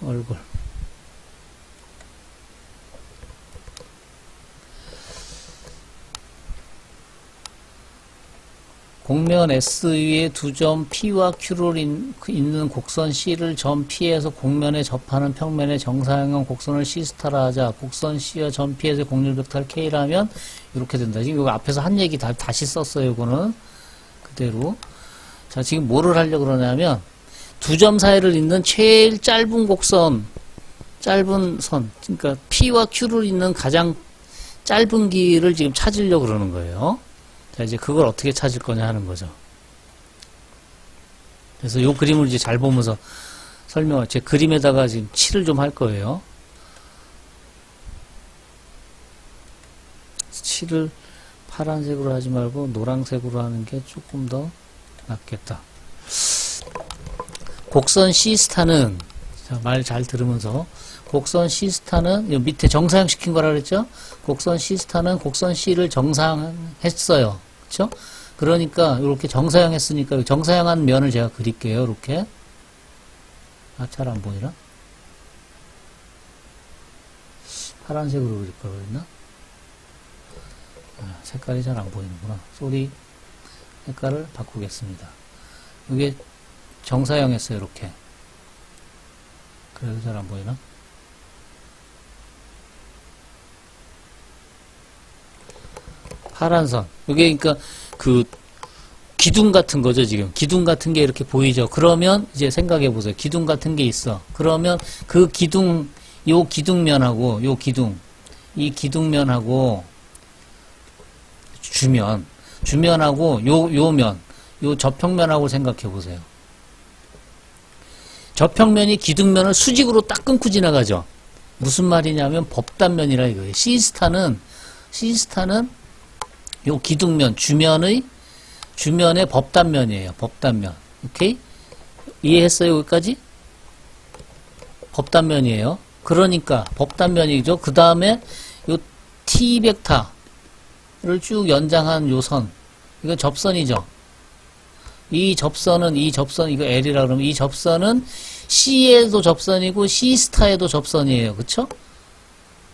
얼굴. 곡면 S 위에 두 점 P와 Q를 있는 곡선 C를 점 P에서 곡면에 접하는 평면의 정사형형 곡선을 C스타라 하자. 곡선 C와 점 P에서 곡률 벡터 K라면 이렇게 된다. 지금 이거 앞에서 한 얘기 다시 썼어요. 이거는 그대로. 자, 지금 뭐를 하려고 그러냐면 두 점 사이를 잇는 제일 짧은 곡선, 짧은 선, 그러니까 P와 Q를 잇는 가장 짧은 길을 지금 찾으려고 그러는 거예요. 자, 이제 그걸 어떻게 찾을 거냐 하는 거죠. 그래서 요 그림을 이제 잘 보면서 제 그림에다가 지금 칠을 좀 할 거예요. 칠을 파란색으로 하지 말고 노란색으로 하는 게 조금 더 낫겠다. 곡선 C스타는, 자, 말 잘 들으면서, 곡선 C스타는, 요 밑에 정사형 시킨 거라 그랬죠? 곡선 C스타는 곡선 C를 정사형했어요. 그쵸? 그러니까, 이렇게 정사형 했으니까, 정사형한 면을 제가 그릴게요. 이렇게. 아, 잘 안 보이나? 파란색으로 그릴 걸 그랬나? 아, 색깔이 잘 안 보이는구나. 쏘리. 색깔을 바꾸겠습니다. 이게 정사형 했어요. 이렇게. 그래도 잘 안 보이나? 파란 선. 이게 그러니까 그 기둥 같은 거죠, 지금. 기둥 같은 게 이렇게 보이죠. 그러면 이제 생각해 보세요. 기둥 같은 게 있어. 그러면 그 기둥, 요 기둥면하고 요 기둥, 이 기둥면하고 주면하고 요 면, 요 저평면하고 생각해 보세요. 저평면이 기둥면을 수직으로 딱 끊고 지나가죠. 무슨 말이냐면 법단면이라 이거예요. C스타는 요 기둥면, 주면의 법단면이에요. 법단면. 오케이? 이해했어요? 여기까지? 법단면이에요. 그러니까 법단면이죠. 그 다음에 요 T 벡터를 쭉 연장한 요 선. 이거 접선이죠. 이 접선은 이거 L이라 그러면 이 접선은 C에도 접선이고 C스타에도 접선이에요. 그쵸?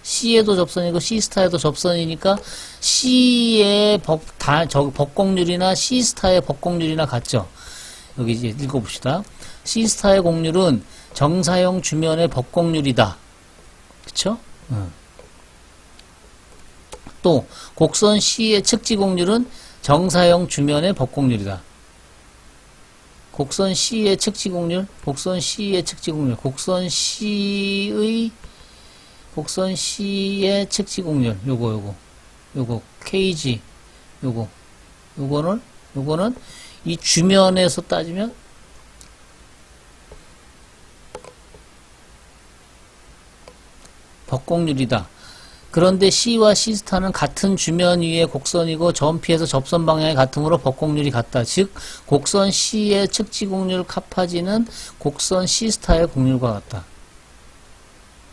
C에도 접선이고 C스타에도 접선이니까 C의 법곡률이나 C스타의 법곡률이나 같죠? 여기 이제 읽어봅시다. C스타의 곡률은 정사형 주면의 법곡률이다. 그쵸? 또 곡선 C의 측지곡률은 정사형 주면의 법곡률이다. 곡선 C의 측지곡률, 곡선 C의 측지곡률, 요거, KG, 요거는 이 주면에서 따지면 법곡률이다. 그런데 C와 C스타는 같은 주면 위의 곡선이고 점 P에서 접선 방향이 같으므로 법곡률이 같다. 즉 곡선 C의 측지곡률 카파지는 곡선 C스타의 곡률과 같다.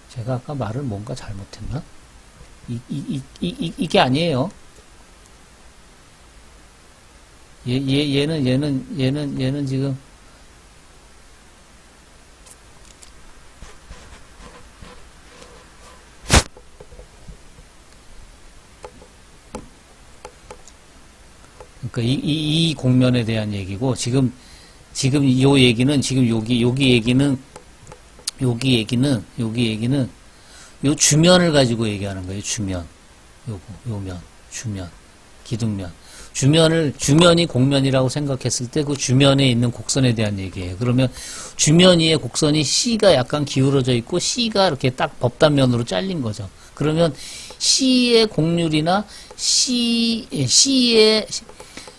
제가 아까 말을 뭔가 잘못했나? 이게 아니에요. 얘는 지금 그러니까 이 곡면에 대한 얘기고 지금 요 얘기는 지금 여기 얘기는 요 주면을 가지고 얘기하는 거예요. 주면. 주면. 기둥면. 주면이 곡면이라고 생각했을 때 그 주면에 있는 곡선에 대한 얘기예요. 그러면 주면 위에 곡선이 C가 약간 기울어져 있고 C가 이렇게 딱 법단면으로 잘린 거죠. 그러면 C의 곡률이나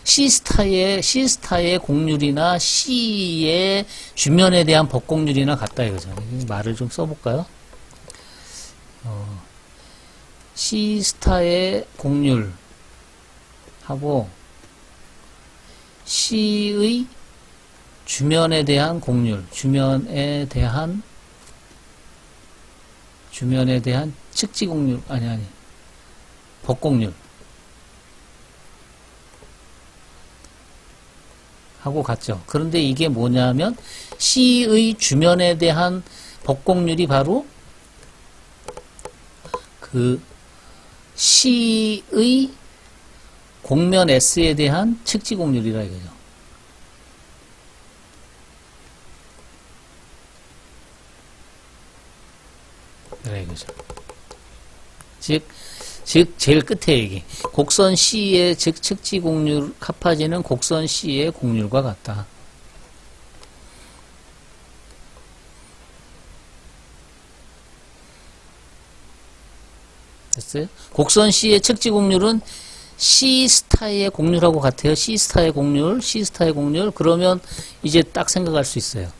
C스타의 곡률이나 C의 주면에 대한 법곡률이나 같다 이거죠. 말을 좀 써볼까요? C스타의 곡률하고 C의 주면에 대한 곡률, 주면에 대한 측지곡률, 법곡률 하고 같죠. 그런데 이게 뭐냐면 C의 주면에 대한 법곡률이 바로 그 C의 곡면 S에 대한 측지곡률이라 이거죠. 그래 이거죠. 즉 제일 끝에 얘기. 곡선 C의 즉 측지곡률 카파지는 곡선 C의 곡률과 같다. 됐어요? 곡선 C의 측지곡률은 C스타의 곡률하고 같아요. C스타의 곡률, C스타의 곡률. 그러면 이제 딱 생각할 수 있어요.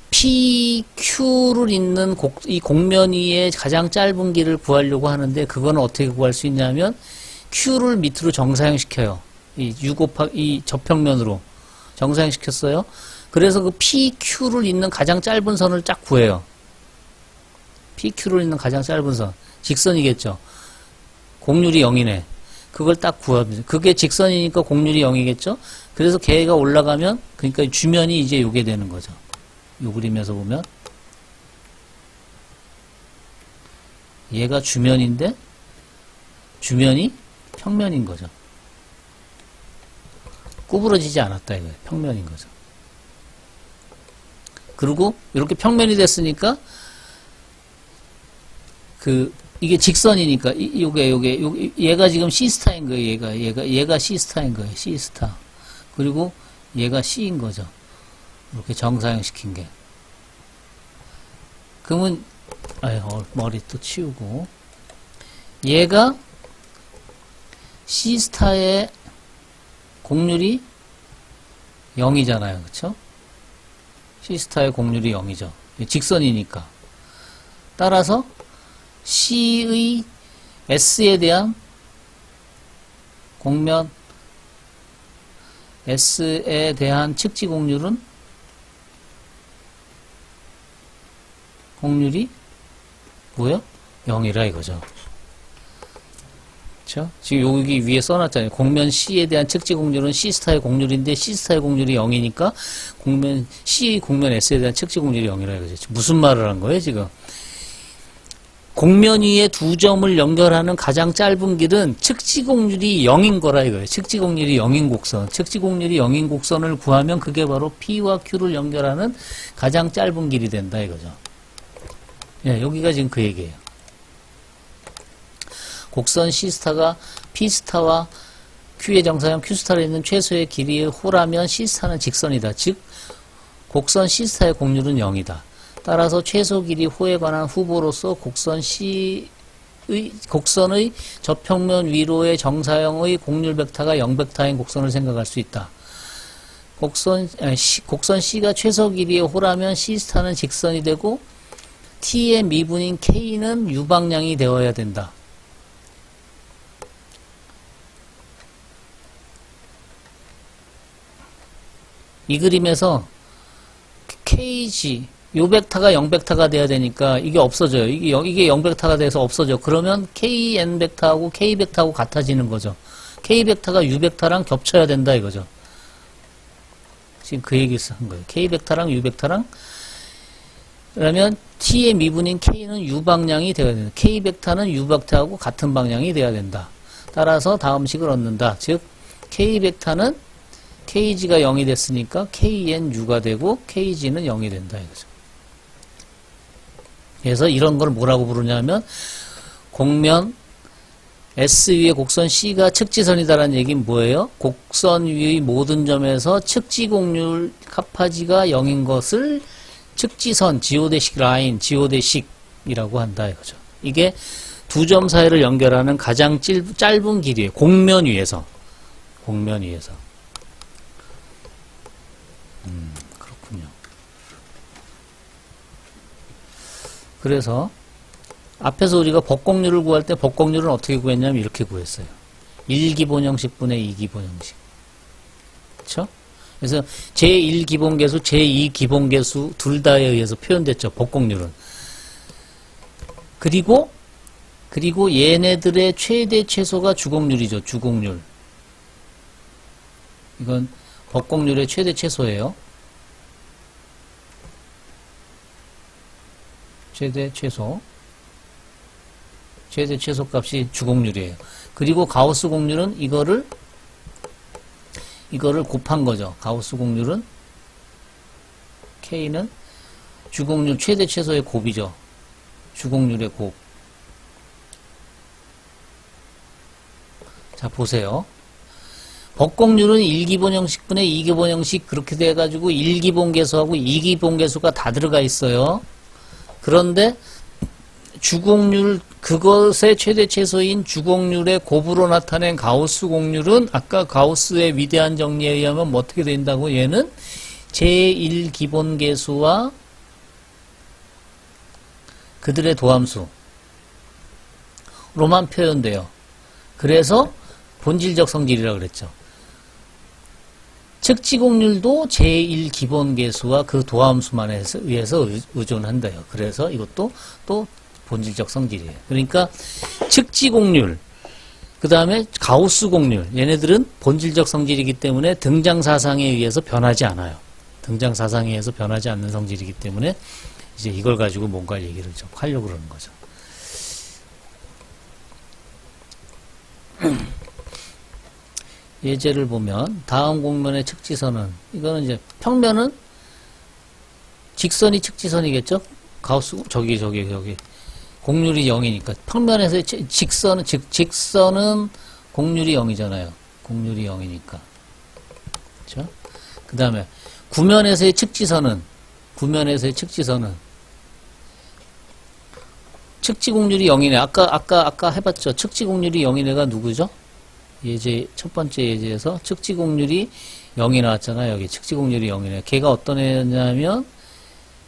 PQ를 잇는 이 곡면 위에 가장 짧은 길을 구하려고 하는데 그거는 어떻게 구할 수 있냐면 Q를 밑으로 정사형시켜요. 이 저평면으로 정사형시켰어요. 그래서 그 PQ를 잇는 가장 짧은 선을 쫙 구해요. PQ를 잇는 가장 짧은 선. 직선이겠죠. 곡률이 0이네. 그걸 딱 구합니다. 그게 직선이니까 곡률이 0이겠죠. 그래서 걔가 올라가면 그러니까 주면이 이제 요게 되는 거죠. 요 그림에서 보면 얘가 주면인데 주면이 평면인 거죠. 구부러지지 않았다 이거예요. 평면인 거죠. 그리고 이렇게 평면이 됐으니까 이게 직선이니까 요게 얘가 지금 C스타인 거예요. 얘가 C스타인 거예요. C스타. 그리고 얘가 C인 거죠. 이렇게 정사형 시킨 게. 그러면 머리 또 치우고 얘가 C스타의 곡률이 0이잖아요. 그쵸? C스타의 곡률이 0이죠. 직선이니까. 따라서 C의 S에 대한 곡면 S에 대한 측지 곡률은 곡률이 뭐요? 0이라 이거죠. 그쵸? 지금 여기 위에 써놨잖아요. 곡면 C에 대한 측지 곡률은 C스타의 곡률인데 C스타의 곡률이 0이니까 곡면 C의 곡면 S에 대한 측지 곡률이 0이라 이거죠. 무슨 말을 한 거예요, 지금? 곡면 위에 두 점을 연결하는 가장 짧은 길은 측지곡률이 0인 거라 이거예요. 측지곡률이 0인 곡선. 측지곡률이 0인 곡선을 구하면 그게 바로 P와 Q를 연결하는 가장 짧은 길이 된다 이거죠. 예, 여기가 지금 그 얘기예요. 곡선 C스타가 P스타와 Q의 정사형 Q스타로 있는 최소의 길이의 호라면 C스타는 직선이다. 즉 곡선 C스타의 곡률은 0이다. 따라서 최소 길이 호에 관한 후보로서 곡선의 저평면 위로의 정사형의 곡률 벡터가 0벡터인 곡선을 생각할 수 있다. 곡선 C가 최소 길이의 호라면 C스타는 직선이 되고 T의 미분인 K는 유방향이 되어야 된다. 이 그림에서 KG 요 벡터가 0벡터가 돼야 되니까 이게 없어져요. 이게 0벡터가 돼서 없어져. 그러면 KN 벡터하고 K 벡터하고 같아지는 거죠. K 벡터가 U 벡터랑 겹쳐야 된다 이거죠. 지금 그 얘기를 한 거예요. K 벡터랑 U 벡터랑 그러면 T의 미분인 K는 U 방향이 되어야 된다. K 벡터는 U 벡터하고 같은 방향이 되어야 된다. 따라서 다음 식을 얻는다. 즉 K 벡터는 KG가 0이 됐으니까 KNU가 되고 KG는 0이 된다 이거죠. 그래서 이런 걸 뭐라고 부르냐면 곡면 S 위의 곡선 C가 측지선이다라는 얘기는 뭐예요? 곡선 위의 모든 점에서 측지곡률 카파지가 0인 것을 측지선, 지오대식 라인, 지오대식이라고 한다 이거죠. 이게 두 점 사이를 연결하는 가장 짧은 길이에요. 곡면 위에서. 그렇군요. 그래서 앞에서 우리가 법곡률을 구할 때 법곡률은 어떻게 구했냐면 이렇게 구했어요. 1기본형식분의 2기본형식. 그렇죠? 그래서 제1기본계수, 제2기본계수 둘 다에 의해서 표현됐죠. 법곡률은. 그리고 얘네들의 최대 최소가 주곡률이죠. 주곡률. 이건 법곡률의 최대 최소예요. 최대 최소 값이 주곡률이에요. 그리고 가우스 곡률은 이거를 곱한 거죠. 가우스 곡률은 K는 주곡률 최대 최소의 곱이죠. 주곡률의 곱. 자, 보세요. 법곡률은 1기본 형식분의 2기본 형식 그렇게 돼가지고 1기본 계수하고 2기본 계수가 다 들어가 있어요. 그런데 주곡률, 그것의 최대 최소인 주곡률의 곱으로 나타낸 가우스 곡률은 아까 가우스의 위대한 정리에 의하면 뭐 어떻게 된다고? 얘는 제1기본 계수와 그들의 도함수로만 표현돼요. 그래서 본질적 성질이라고 그랬죠. 측지곡률도 제1기본 계수와 그 도함수만 의해서 의존한대요. 그래서 이것도 또 본질적 성질이에요. 그러니까 측지곡률, 그 다음에 가우스 곡률, 얘네들은 본질적 성질이기 때문에 등장사상에 의해서 변하지 않아요. 등장사상에 의해서 변하지 않는 성질이기 때문에 이제 이걸 가지고 뭔가 얘기를 좀 하려고 그러는 거죠. 예제를 보면 다음 곡면의 측지선은, 이거는 이제 평면은 직선이 측지선이겠죠? 가우스 저기 곡률이 0이니까 평면에서의 직선은 곡률이 0이잖아요. 곡률이 0이니까. 그렇죠? 그다음에 구면에서의 측지선은 측지곡률이 0이네. 아까 해봤죠. 측지곡률이 0인 애가 누구죠? 예제, 첫 번째 예제에서 측지곡률이 0이 나왔잖아요. 여기 측지곡률이 0이네. 걔가 어떤 애냐면,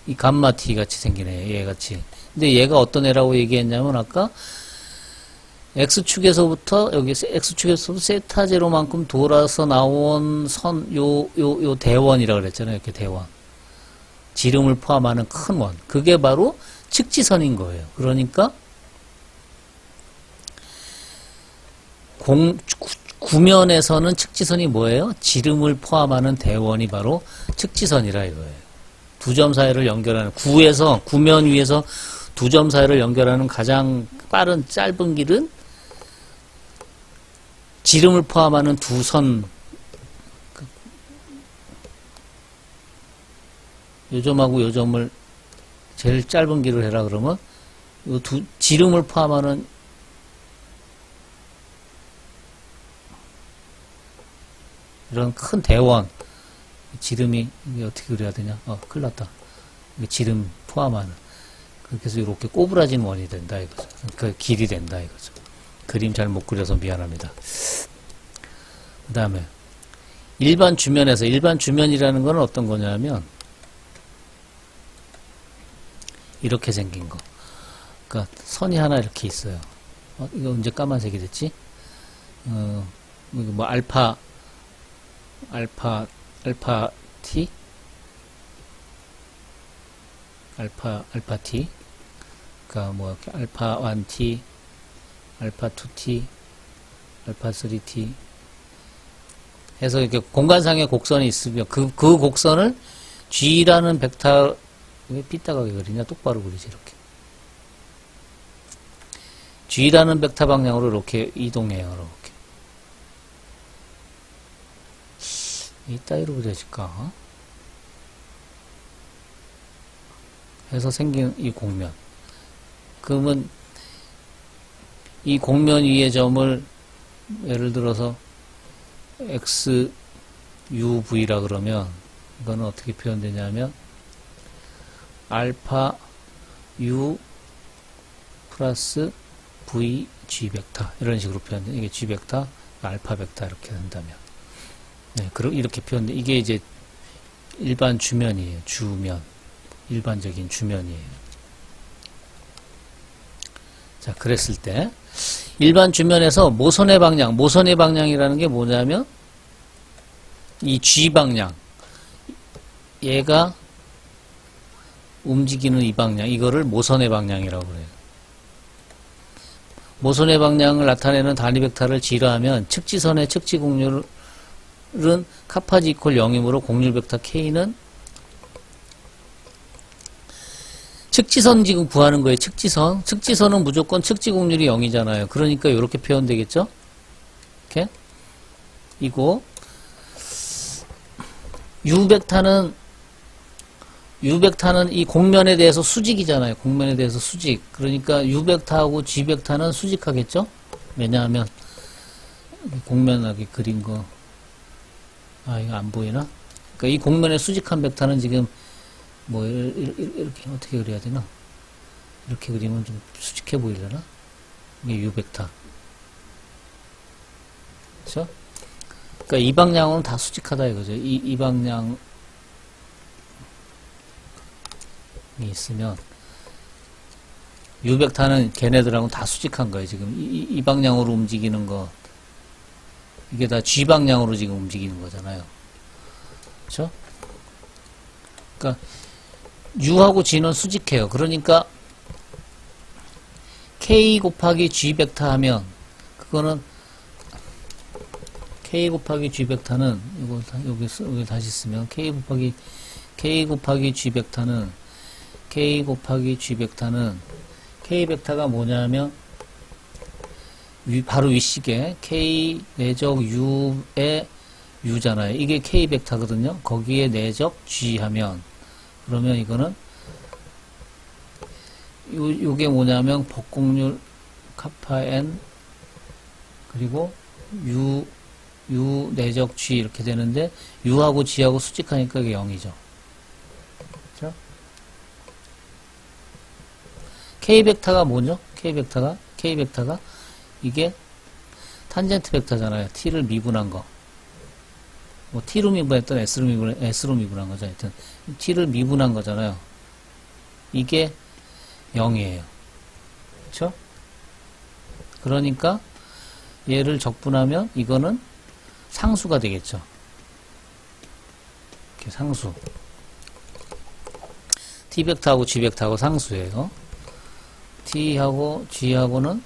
이 감마 T 같이 생기네. 얘 같이. 근데 얘가 어떤 애라고 얘기했냐면, 아까, X축에서부터, 여기 X축에서부터 세타 제로만큼 돌아서 나온 선, 요 대원이라고 그랬잖아요. 이렇게 대원. 지름을 포함하는 큰 원. 그게 바로 측지선인 거예요. 그러니까, 구면에서는 측지선이 뭐예요? 지름을 포함하는 대원이 바로 측지선이라 이거예요. 두 점 사이를 연결하는, 구면 위에서 두 점 사이를 연결하는 가장 빠른 짧은 길은 지름을 포함하는 두 선, 요 점하고 요 점을 제일 짧은 길을 해라 그러면 요 지름을 포함하는 이런 큰 대원, 지름이, 이게 어떻게 그려야 되냐? 큰일 났다. 이게 지름 포함하는. 그렇게 해서 이렇게 꼬부라진 원이 된다, 이거죠. 그 길이 된다, 이거죠. 그림 잘 못 그려서 미안합니다. 그 다음에, 일반 주면이라는 건 어떤 거냐면, 이렇게 생긴 거. 그러니까 선이 하나 이렇게 있어요. 이거 언제 까만색이 됐지? 이거 뭐 알파 T? 알파 T? 그니까 뭐, 알파 1T, 알파 2T, 알파 3T. 해서 이렇게 공간상의 곡선이 있으면 그 곡선을 G라는 벡터, 왜 삐딱하게 그리냐? 똑바로 그리지, 이렇게. G라는 벡터 방향으로 이렇게 이동해요, 이렇게. 이따위로 그려질까? 해서 생긴 이 곡면. 그러면 이 곡면 위의 점을 예를 들어서 XUV라 그러면 이거는 어떻게 표현되냐면 알파 U 플러스 V G 벡터 이런 식으로 표현돼. 이게 G 벡터, 알파 벡터 이렇게 된다면. 네, 이렇게 표현돼. 이게 이제 일반 주면이에요. 주면. 일반적인 주면이에요. 자, 그랬을 때, 일반 주면에서 모선의 방향이라는 게 뭐냐면, 이 G 방향. 얘가 움직이는 이 방향. 이거를 모선의 방향이라고 그래요. 모선의 방향을 나타내는 단위 벡터를 G로 하면, 측지선의 측지 곡률 은 카파지 이퀄 0이므로 곡률 벡터 K는 측지선 지금 구하는 거예요. 측지선. 측지선은 무조건 측지곡률이 0이잖아요. 그러니까 이렇게 표현되겠죠? 이렇게. 이고 U벡터는 이 곡면에 대해서 수직이잖아요. 곡면에 대해서 수직. 그러니까 U벡터하고 G벡터는 수직하겠죠? 왜냐하면 곡면하게 그린 거. 이거 안 보이나? 그러니까 이 곡면에 수직한 벡터는 지금 뭐 이렇게 어떻게 그려야 되나? 이렇게 그리면 좀 수직해 보이려나? 이게 U벡터. 그렇죠? 그러니까 이 방향으로는 다 수직하다 이거죠. 이 방향이 있으면 U벡터는 걔네들하고는 다 수직한 거예요. 지금 이 방향으로 움직이는 거 이게 다 G 방향으로 지금 움직이는 거잖아요. 그렇죠? 그러니까 U하고 G는 수직해요. 그러니까 K 곱하기 G 벡터 하면 그거는 K 곱하기 G 벡터는 이거 여기 다시 쓰면 K 곱하기 G 벡터는 K 벡터가 뭐냐면 바로 윗식에 K 내적 U의 U잖아요. 이게 K 벡터거든요. 거기에 내적 G 하면 그러면 이거는 요게 뭐냐면 복곡률 카파 N 그리고 U 내적 G 이렇게 되는데 U하고 G하고 수직하니까 이게 0이죠. 그렇죠? K 벡터가 뭐죠? K 벡터가 이게 탄젠트 벡터잖아요. T를 미분한 거. 뭐 T로 미분했던 S로 미분한 거죠. 하여튼 T를 미분한 거잖아요. 이게 0이에요. 그렇죠? 그러니까 얘를 적분하면 이거는 상수가 되겠죠. 이렇게 상수. T 벡터하고 G 벡터하고 상수예요. T하고 G하고는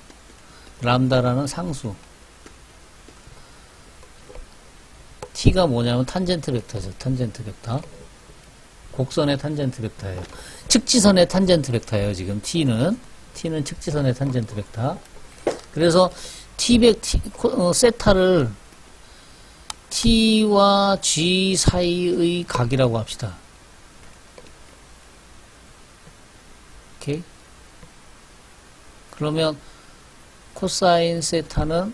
람다라는 상수. T가 뭐냐면 탄젠트 벡터죠. 탄젠트 벡터. 곡선의 탄젠트 벡터예요. 측지선의 탄젠트 벡터예요. 지금 T는 측지선의 탄젠트 벡터. 그래서 세타를 T와 G 사이의 각이라고 합시다. 오케이? 그러면 코사인 세타는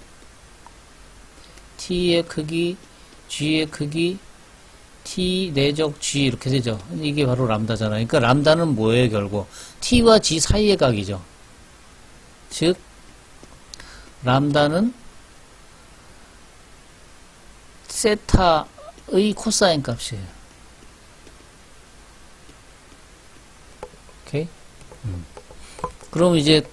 T의 크기, G의 크기, T 내적 G 이렇게 되죠. 이게 바로 람다잖아요. 그러니까 람다는 뭐예요, 결국? T와 G 사이의 각이죠. 즉, 람다는 세타의 코사인 값이에요. 오케이? 그럼 이제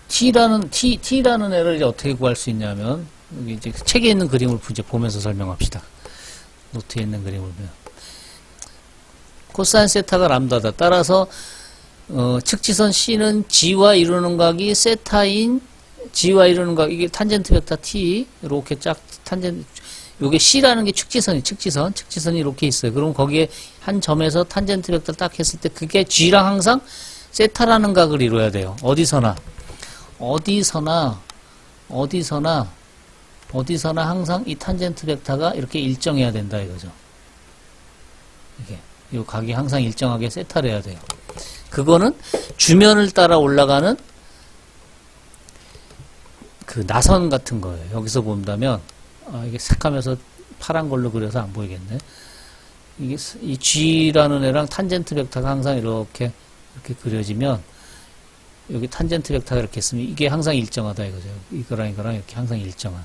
T라는 애를 이제 어떻게 구할 수 있냐면, 여기 이제 책에 있는 그림을 이제 보면서 설명합시다. 노트에 있는 그림을 보면. 코사인 세타가 람다다. 따라서, 측지선 C는 G와 이루는 각이 세타인 G와 이루는 각, 이게 탄젠트 벡터 T, 이렇게 요게 C라는 게 측지선이 이렇게 있어요. 그럼 거기에 한 점에서 탄젠트 벡터 딱 했을 때 그게 G랑 항상 세타라는 각을 이루어야 돼요. 어디서나 항상 이 탄젠트 벡터가 이렇게 일정해야 된다 이거죠. 이 각이 항상 일정하게 세타를 해야 돼요. 그거는 주면을 따라 올라가는 그 나선 같은 거예요. 여기서 본다면 이게 색하면서 파란 걸로 그려서 안 보이겠네. 이게 이 G라는 애랑 탄젠트 벡터가 항상 이렇게 그려지면 여기 탄젠트 벡터가 이렇게 있으면 이게 항상 일정하다 이거죠. 이거랑 이렇게 항상 일정한.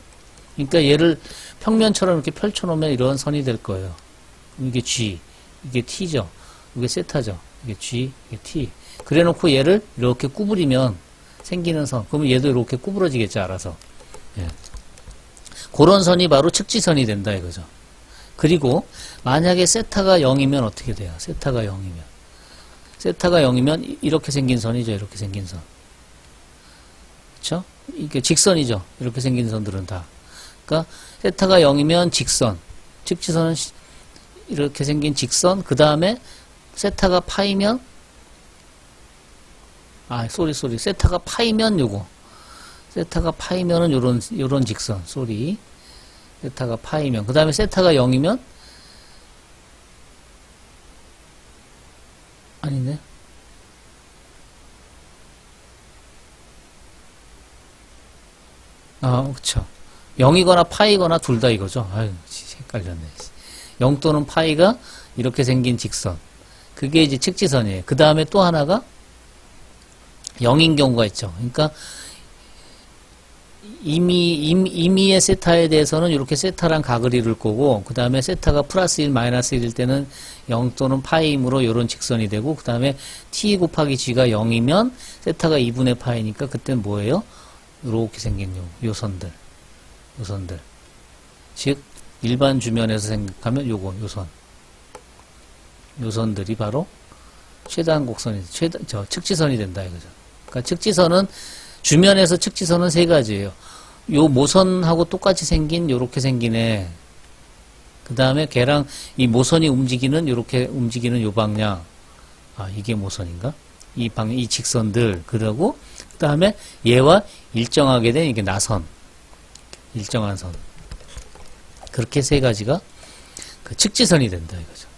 그러니까 얘를 평면처럼 이렇게 펼쳐놓으면 이런 선이 될 거예요. 이게 G, 이게 T죠. 이게 세타죠. 이게 G, 이게 T. 그래놓고 얘를 이렇게 구부리면 생기는 선. 그러면 얘도 이렇게 구부러지겠죠, 알아서. 예. 그런 선이 바로 측지선이 된다 이거죠. 그리고 만약에 세타가 0이면 어떻게 돼요? 세타가 0이면 이렇게 생긴 선이죠. 이렇게 생긴 선. 그쵸? 이게 직선이죠. 이렇게 생긴 선들은 다. 그러니까 세타가 0이면 직선. 측지선은 이렇게 생긴 직선. 그 다음에 세타가 파이면 세타가 파이면 요거. 세타가 파이면은 요런 직선. 세타가 파이면. 그 다음에 세타가 0이면 아니네. 그쵸. 0이거나 파이거나 둘 다 이거죠. 아유, 헷갈렸네. 0 또는 파이가 이렇게 생긴 직선. 그게 이제 측지선이에요. 그 다음에 또 하나가 0인 경우가 있죠. 그러니까 임의의 세타에 대해서는 이렇게 세타랑 각을 이룰 거고, 그 다음에 세타가 플러스 1, 마이너스 1일 때는 0 또는 파이이므로 이런 직선이 되고, 그 다음에 t 곱하기 g가 0이면 세타가 2분의 파이니까 그때는 뭐예요? 이렇게 생긴 요 선들. 즉 일반 주면에서 생각하면 요 선들이 바로 최단 곡선이 측지선이 된다 이거죠. 그러니까 측지선은 주면에서 측지선은 세 가지예요. 요 모선하고 똑같이 생긴 요렇게 생긴 애. 그 다음에 걔랑 이 모선이 요렇게 움직이는 요 방향. 이게 모선인가? 이 직선들. 그러고 그 다음에 얘와 일정하게 된 이게 나선. 일정한 선. 그렇게 세 가지가 그 측지선이 된다 이거죠.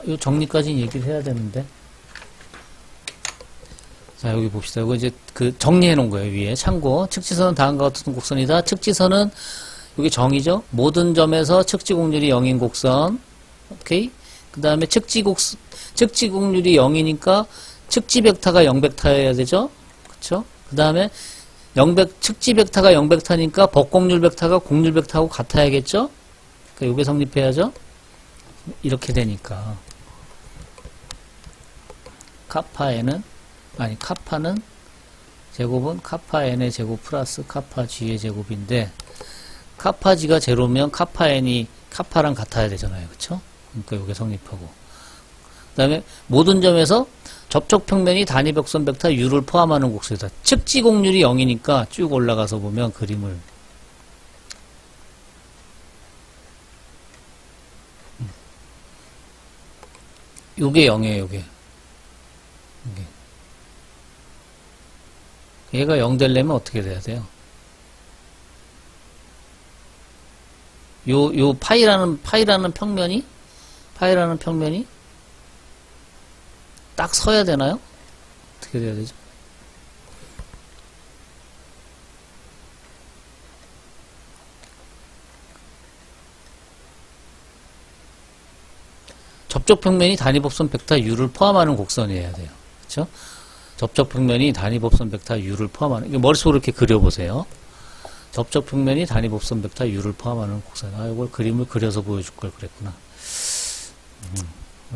요 정리까지는 얘기를 해야 되는데. 자, 여기 봅시다. 이거 이제 그 정리해 놓은 거예요, 위에. 참고. 측지선은 다음과 같은 곡선이다. 측지선은 여기 정의죠. 모든 점에서 측지곡률이 0인 곡선. 오케이? 그 다음에 측지곡률이 0이니까 측지 벡터가 0벡터여야 되죠? 그쵸? 그 다음에 측지 벡터가 0벡터니까 법곡률 벡터가 곡률 벡터하고 같아야겠죠? 그러니까 요게 성립해야죠? 이렇게 되니까. 카파는 제곱은 카파 n의 제곱 플러스 카파 g의 제곱인데, 카파 g가 제로면 카파 n이 카파랑 같아야 되잖아요. 그쵸? 그러니까 요게 성립하고. 그 다음에 모든 점에서 접촉평면이 단위벽선 벡터 u를 포함하는 곡선이다. 측지곡률이 0이니까 쭉 올라가서 보면 그림을 요게 0이에요. 요게 얘가 0 되려면 어떻게 돼야 돼요? 요 파이라는 평면이 딱 서야 되나요? 어떻게 돼야 되죠? 접촉평면이 단위법선 벡터 u를 포함하는 곡선이어야 돼요. 그렇죠? 접촉평면이 단위법선 벡터 u를 포함하는, 머릿속으로 이렇게 그려보세요. 접촉평면이 단위법선 벡터 u를 포함하는 곡선. 이걸 그림을 그려서 보여줄 걸 그랬구나.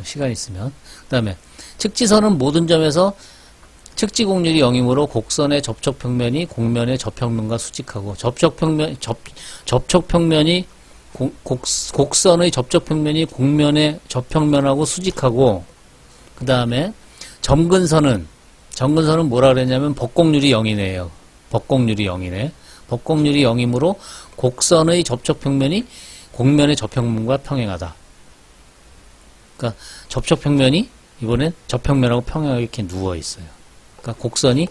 시간 있으면. 그 다음에 측지선은 모든 점에서 측지곡률이 0이므로 곡선의 접촉평면이 곡면의 접평면과 수직하고, 곡선의 접촉평면이 곡면의 접평면하고 수직하고, 그 다음에 점근선은 뭐라 그랬냐면 법곡률이 0이네요. 법곡률이 0이므로 곡선의 접촉평면이 곡면의 접평면과 평행하다. 그러니까 접촉평면이 이번엔 접평면하고 평행하게 이렇게 누워 있어요. 그러니까 곡선이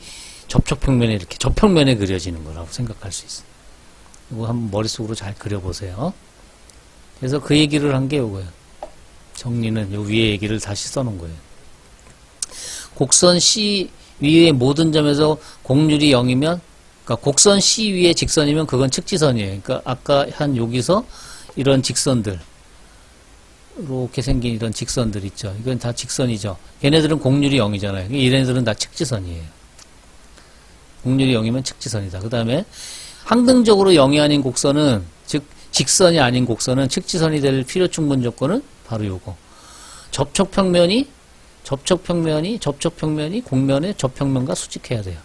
접촉평면에 이렇게 접평면에 그려지는 거라고 생각할 수 있어요. 이거 한번 머릿속으로 잘 그려보세요. 그래서 그 얘기를 한 게 이거예요. 정리는 요 위에 얘기를 다시 써놓은 거예요. 곡선 C 위의 모든 점에서 곡률이 0이면, 그러니까 곡선 C 위에 직선이면 그건 측지선이에요. 그러니까 아까 한 여기서 이런 직선들, 이렇게 생긴 이런 직선들 있죠. 이건 다 직선이죠. 얘네들은 곡률이 0이잖아요. 얘네들은 다 측지선이에요. 곡률이 0이면 측지선이다. 그 다음에 항등적으로 0이 아닌 곡선은, 즉 직선이 아닌 곡선은 측지선이 될 필요 충분 조건은 바로 요거. 접촉평면이 곡면의 접평면과 수직해야 돼요.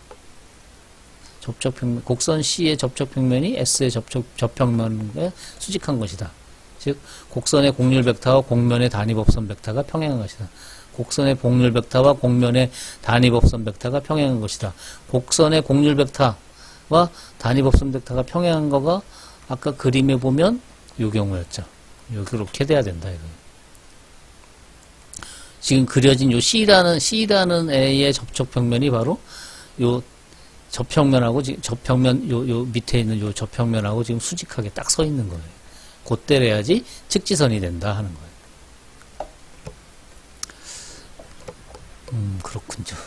곡선 C의 접촉평면이 S의 접평면에 수직한 것이다. 즉 곡선의 곡률 벡터와 곡면의 단위법선 벡터가 평행한 것이다. 곡선의 곡률 벡터와 곡면의 단위법선 벡터가 평행한 것이다. 곡선의 곡률 벡터와 단위법선 벡터가 평행한 거가 아까 그림에 보면 이 경우였죠. 이렇게 돼야 된다. 이거. 지금 그려진 요 C라는 A의 접촉 평면이 바로 요 접평면하고 지금 접평면 요 밑에 있는 요 접평면하고 지금 수직하게 딱 서 있는 거예요. 그때려야지 측지선이 된다 하는 거예요. 그렇군요.